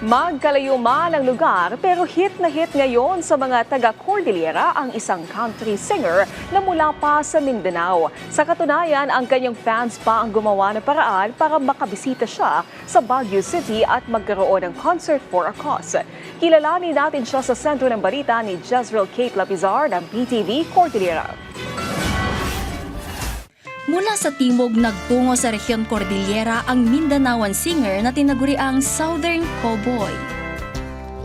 Magkalayo man ang lugar pero hit na hit ngayon sa mga taga-Cordillera ang isang country singer na mula pa sa Mindanao. Sa katunayan, ang kanyang fans pa ang gumawa ng paraan para makabisita siya sa Baguio City at magkaroon ng concert for a cause. Kilalanin natin siya sa sentro ng balita ni Jezreel Kate Lapizar ng BTV Cordillera. Mula sa timog nagtungo sa rehiyon Cordillera ang Mindanaoan singer na tinaguriang Southern Cowboy.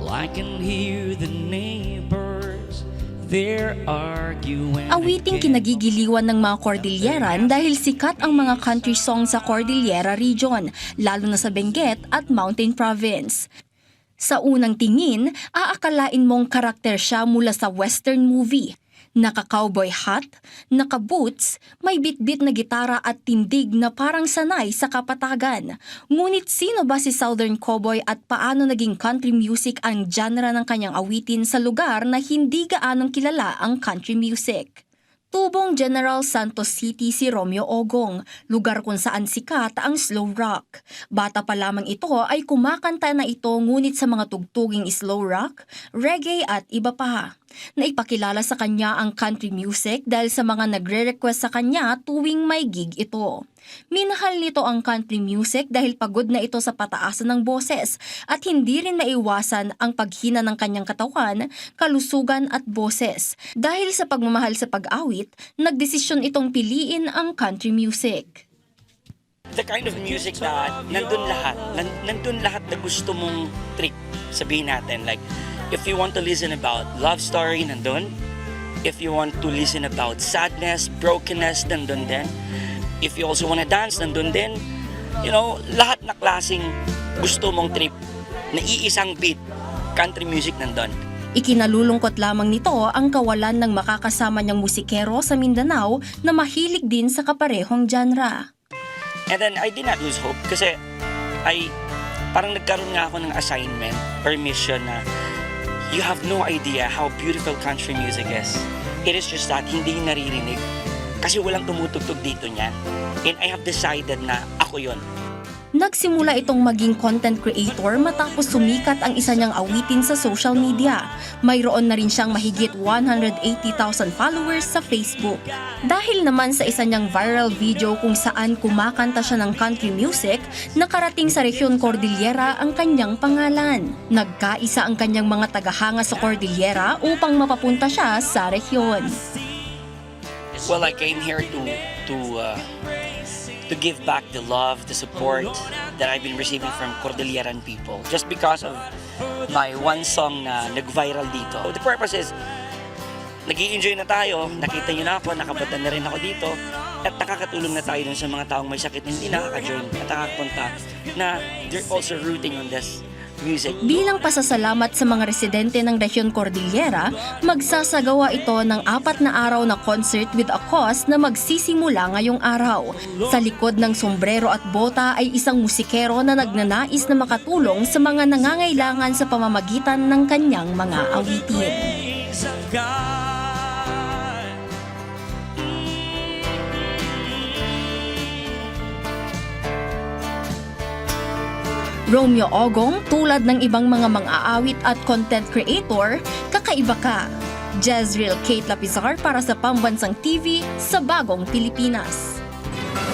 I can hear the neighbors, they're arguing. Awiting kinagigiliwan ng mga Cordilleran dahil sikat ang mga country songs sa Cordillera region, lalo na sa Benguet at Mountain Province. Sa unang tingin, aakalain mong karakter siya mula sa western movie. Naka-cowboy hat, naka-boots, may bitbit na gitara at tindig na parang sanay sa kapatagan. Ngunit sino ba si Southern Cowboy at paano naging country music ang genre ng kanyang awitin sa lugar na hindi gaanong kilala ang country music? Tubong General Santos City si Romeo Ogong, lugar kung saan sikat ang slow rock. Bata pa lamang ito ay kumakanta na ito ngunit sa mga tugtuging slow rock, reggae at iba pa. Naipakilala sa kanya ang country music dahil sa mga nagre-request sa kanya tuwing may gig ito. Minahal nito ang country music dahil pagod na ito sa pataasan ng boses at hindi rin maiwasan ang paghina ng kanyang katawan, kalusugan at boses. Dahil sa pagmamahal sa pag-awit, nagdesisyon itong piliin ang country music. The kind of music na nandun lahat na gusto mong trip, sabihin natin. Like, if you want to listen about love story, nandun. If you want to listen about sadness, brokenness, nandun din. If you also want to dance, nandun din. You know, lahat na klaseng gusto mong trip na iisang beat, country music nandun. Ikinalulungkot lamang nito ang kawalan ng makakasama niyang musikero sa Mindanao na mahilig din sa kaparehong genre. And then, I did not lose hope kasi parang nagkaroon nga ako ng assignment or mission na you have no idea how beautiful country music is. It is just that hindi naririnig kasi walang tumutugtog dito niyan. And I have decided na ako yon. Nagsimula itong maging content creator matapos sumikat ang isa niyang awitin sa social media. Mayroon na rin siyang mahigit 180,000 followers sa Facebook. Dahil naman sa isa niyang viral video kung saan kumakanta siya ng country music, nakarating sa rehiyon Cordillera ang kanyang pangalan. Nagkaisa ang kanyang mga tagahanga sa Cordillera upang mapapunta siya sa rehiyon. Well, I came here to give back the love, the support that I've been receiving from Cordilleran people just because of my one song na nag-viral dito. The purpose is, nag-i-enjoy na tayo, nakita nyo na ako, nakapunta na rin ako dito, at nakakatulong na tayo dun sa mga taong may sakit na hindi nakaka-join at nakakapunta na they're also rooting on this music. Bilang pasasalamat sa mga residente ng rehiyon Cordillera, magsasagawa ito ng 4 na araw na concert with a cause na magsisimula ngayong araw. Sa likod ng sombrero at bota ay isang musikero na nagnanais na makatulong sa mga nangangailangan sa pamamagitan ng kanyang mga awitin. Romeo Ogong, tulad ng ibang mga mang-aawit at content creator, kakaiba ka. Jezreel Kate Lapizar para sa Pambansang TV sa Bagong Pilipinas.